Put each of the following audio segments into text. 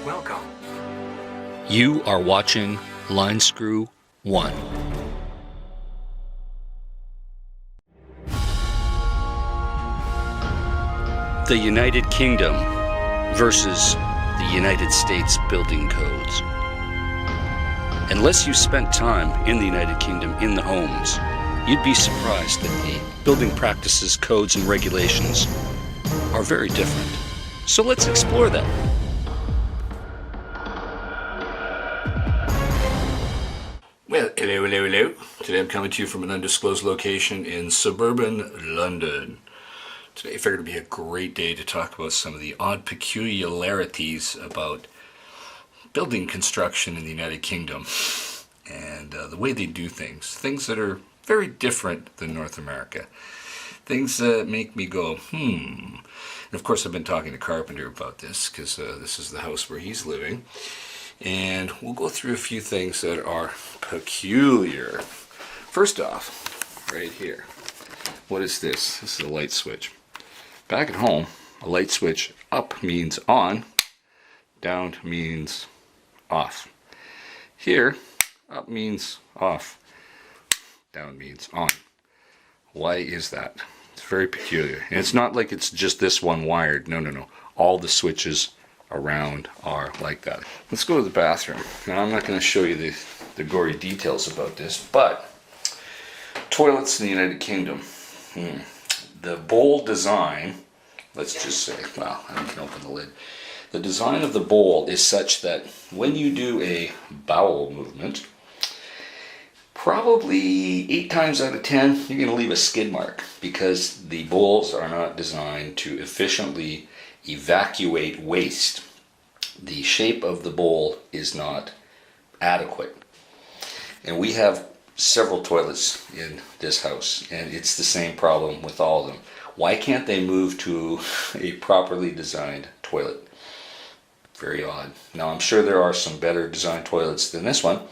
Welcome. You are watching Line Screw 1. The United Kingdom versus the United States building codes. Unless you spent time in the United Kingdom in the homes, you'd be surprised that the building practices, codes, and regulations are very different. So let's explore that. Well, hello. Today I'm coming to you from an undisclosed location in suburban London. Today I figured it'd be a great day to talk about some of the odd peculiarities about building construction in the United Kingdom and the way they do things that are very different than North America. Things that make me go, And of course I've been talking to Carpenter about this because this is the house where he's living. And we'll go through a few things that are peculiar. First off, right here. What is this? This is a light switch. Back at home, a light switch up means on, down means off. Here, up means off, down means on. Why is that? It's very peculiar. And it's not like it's just this one wired. No. All the switches around are like that. Let's go to the bathroom. Now I'm not going to show you the gory details about this, but toilets in the United Kingdom. The bowl design, let's just say, well, I can open the lid. The design of the bowl is such that when you do a bowel movement, probably 8 times out of 10, you're going to leave a skid mark because the bowls are not designed to efficiently evacuate waste. The shape of the bowl is not adequate. And we have several toilets in this house, and it's the same problem with all of them. Why can't they move to a properly designed toilet? Very odd. Now, I'm sure there are some better designed toilets than this one,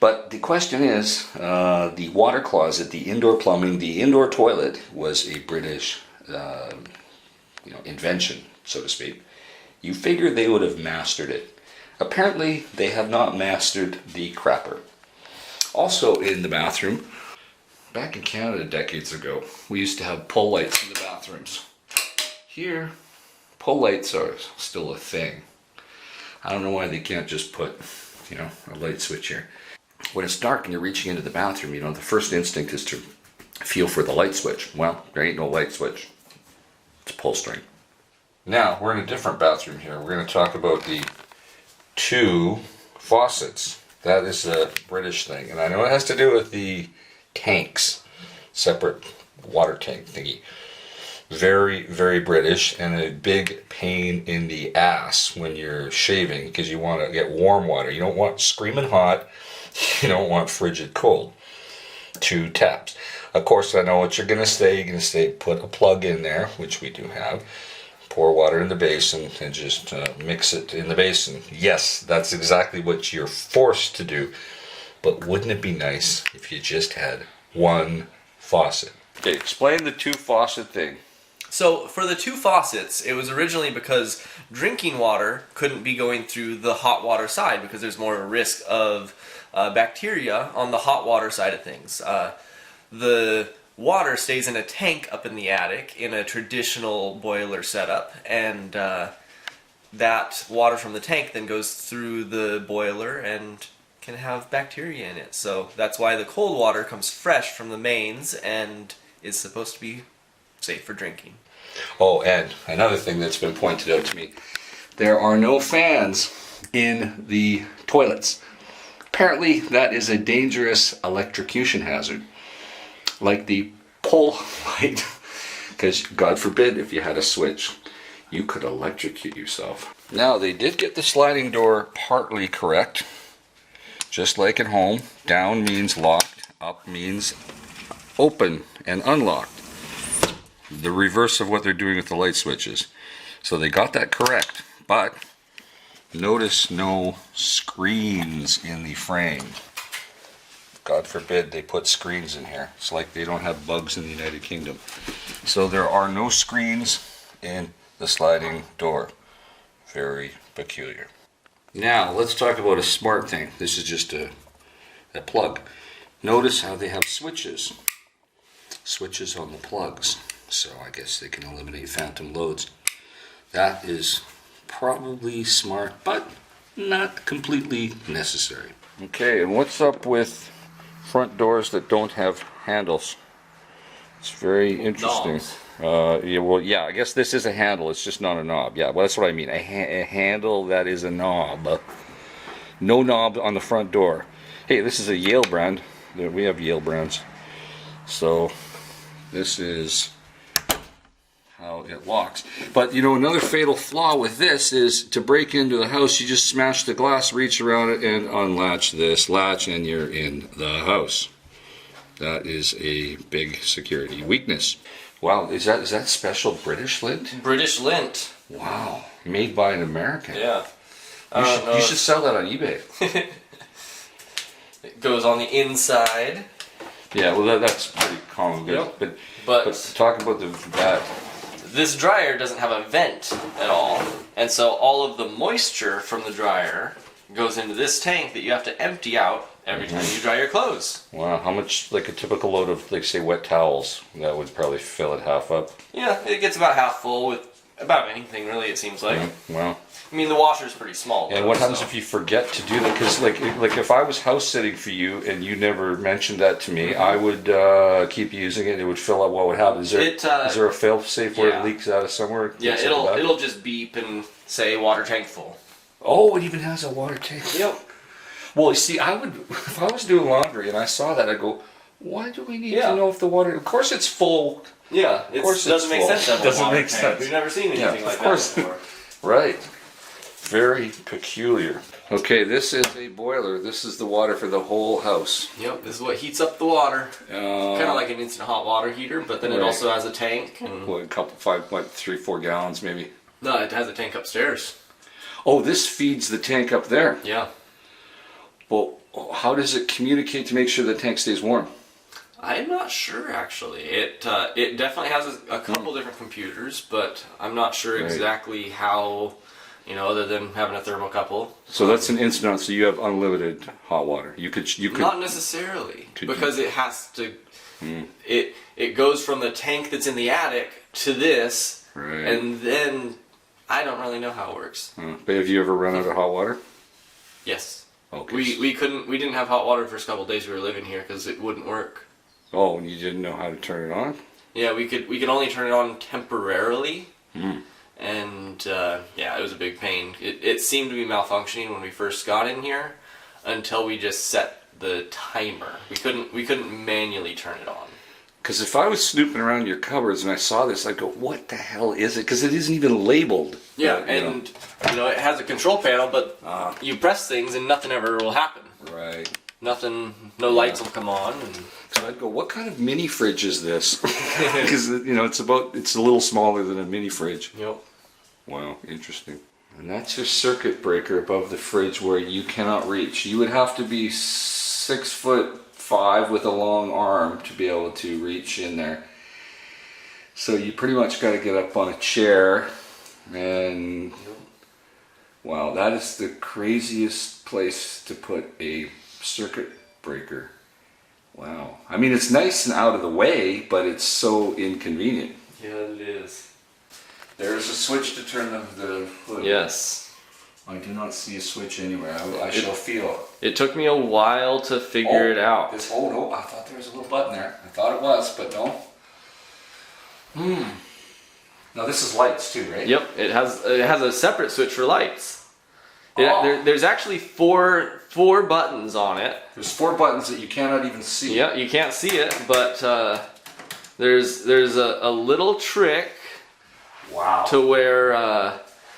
but the question is, the water closet, the indoor plumbing, the indoor toilet was a British invention, so to speak. You figure they would have mastered it. Apparently, they have not mastered the crapper. Also in the bathroom, back in Canada decades ago, we used to have pull lights in the bathrooms. Here, pull lights are still a thing. I don't know why they can't just put, a light switch here. When it's dark and you're reaching into the bathroom, the first instinct is to feel for the light switch. Well, there ain't no light switch. It's pull string. Now, we're in a different bathroom here. We're going to talk about the 2 faucets. That is a British thing. And I know it has to do with the tanks. Separate water tank thingy. Very, very British, and a big pain in the ass when you're shaving because you want to get warm water. You don't want screaming hot. You don't want frigid cold. 2 taps. Of course, I know what you're going to say. You're going to say put a plug in there, which we do have. Pour water in the basin and just mix it in the basin. Yes, that's exactly what you're forced to do. But wouldn't it be nice if you just had 1 faucet? Okay, explain the 2 faucet thing. So for the 2 faucets, it was originally because drinking water couldn't be going through the hot water side because there's more of a risk of bacteria on the hot water side of things. The water stays in a tank up in the attic in a traditional boiler setup, and that water from the tank then goes through the boiler and can have bacteria in it. So that's why the cold water comes fresh from the mains and is supposed to be safe for drinking. Oh, and another thing that's been pointed out to me, there are no fans in the toilets. Apparently that is a dangerous electrocution hazard. Like the pull light, because God forbid if you had a switch, you could electrocute yourself. Now, they did get the sliding door partly correct. Just like at home, down means locked, up means open and unlocked. The reverse of what they're doing with the light switches. So they got that correct, but notice no screens in the frame. God forbid they put screens in here. It's like they don't have bugs in the United Kingdom. So there are no screens in the sliding door. Very peculiar. Now, let's talk about a smart thing. This is just a plug. Notice how they have switches. Switches on the plugs. So I guess they can eliminate phantom loads. That is probably smart, but not completely necessary. Okay, and what's up with front doors that don't have handles? It's very interesting. Yeah, I guess this is a handle. It's just not a knob. Yeah, well, that's what I mean. A handle that is a knob. No knob on the front door. Hey, this is a Yale brand. We have Yale brands. So this is how it locks. But you know, another fatal flaw with this is to break into the house, you just smash the glass, reach around it, and unlatch this latch, and you're in the house. That is a big security weakness. Wow, is that special British lint? British lint. Wow, made by an American. Yeah. You should sell that on eBay. It goes on the inside. Yeah, well that's pretty common. Yep. But talk about that. This dryer doesn't have a vent at all, and so all of the moisture from the dryer goes into this tank that you have to empty out every time you dry your clothes. Wow, how much, like a typical load of, like, say, wet towels, that would probably fill it half up? Yeah, it gets about half full with about anything, really, it seems like. Wow. I mean, the washer's pretty small. And what happens if you forget to do that? Because, like if I was house sitting for you and you never mentioned that to me, I would keep using it. It would fill up. What would happen? Is there a fail-safe where it leaks out of somewhere? Yeah, it'll just beep and say water tank full. Oh, it even has a water tank. Yep. Well, you see, if I was doing laundry and I saw that, I'd go, why do we need to know if the water? Of course, it's full. Yeah, it doesn't make sense. It doesn't make sense. We've never seen anything like that before. Right. Very peculiar. Okay, this is a boiler. This is the water for the whole house. Yep, this is what heats up the water. Kind of like an instant hot water heater, but then it also has a tank. And what, 3, 4 gallons maybe? No, it has a tank upstairs. Oh, this feeds the tank up there. Yeah. Well, how does it communicate to make sure the tank stays warm? I'm not sure, actually. It definitely has a couple different computers, but I'm not sure exactly how. Other than having a thermocouple. So that's an instant. So you have unlimited hot water. You could. Not necessarily, because it has to. It goes from the tank that's in the attic to this, and then I don't really know how it works. But have you ever run out of hot water? Yes. Okay. We didn't have hot water the first couple of days we were living here because it wouldn't work. Oh, and you didn't know how to turn it on? Yeah, we could only turn it on temporarily. And it was a big pain. It seemed to be malfunctioning when we first got in here, until we just set the timer. We couldn't manually turn it on. Because if I was snooping around your cupboards and I saw this, I'd go, "What the hell is it?" Because it isn't even labeled. Yeah, it has a control panel, but you press things and nothing ever will happen. Right. Nothing. No lights will come on. So I'd go, "What kind of mini fridge is this?" Because it's a little smaller than a mini fridge. Yep. Wow, interesting. And that's your circuit breaker above the fridge where you cannot reach. You would have to be 6'5" with a long arm to be able to reach in there. So you pretty much got to get up on a chair. And wow, that is the craziest place to put a circuit breaker. Wow. I mean, it's nice and out of the way, but it's so inconvenient. Yeah, it is. There's a switch to turn the hood. Yes. I do not see a switch anywhere. I shall feel. It took me a while to figure it out. No, I thought there was a little button there. I thought it was, but no. Now this is lights too, right? Yep. It has a separate switch for lights. There's actually four buttons on it. There's 4 buttons that you cannot even see. Yeah, you can't see it, but there's a little trick. Wow. To where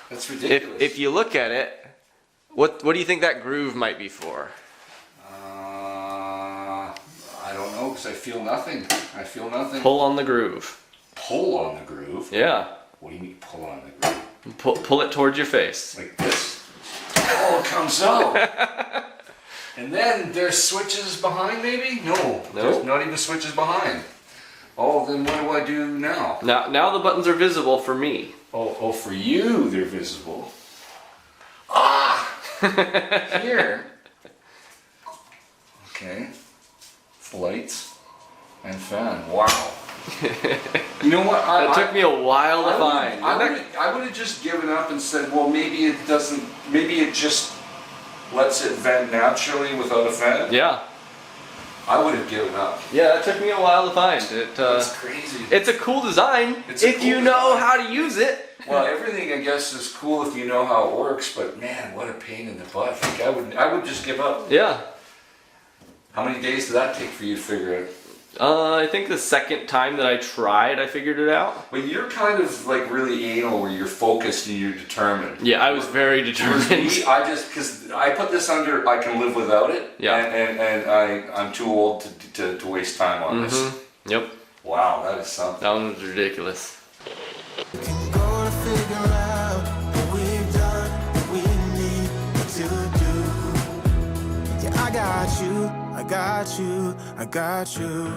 that's ridiculous. If you look at it, what do you think that groove might be for? I don't know, because I feel nothing. Pull on the groove. Pull on the groove? Yeah. What do you mean pull on the groove? Pull it towards your face. Like this. Oh, it comes out. And then there's switches behind, maybe? No. There's not even switches behind. Oh, then what do I do now? Now the buttons are visible for me. Oh, for you they're visible. Ah! here. Okay. Lights and fan. Wow. You know what? That took me a while to find. I would have just given up and said, well, maybe it doesn't. Maybe it just lets it vent naturally without a fan. Yeah. I would have given up. Yeah, that took me a while to find. That's crazy. It's a cool design It's a if cool you know design. how to use it. Well, everything I guess is cool if you know how it works, but man, what a pain in the butt. Like, I would just give up. Yeah. How many days did that take for you to figure it? I think the second time that I tried, I figured it out. But you're kind of like really anal, where you're focused and you're determined. Yeah, I was very determined. Me, because I put this under, I can live without it. Yeah. And I'm too old to waste time on this. Yep. Wow, that is something. That one was ridiculous. Gonna figure out what we've done, what we need to do. Yeah, I got you, I got you, I got you.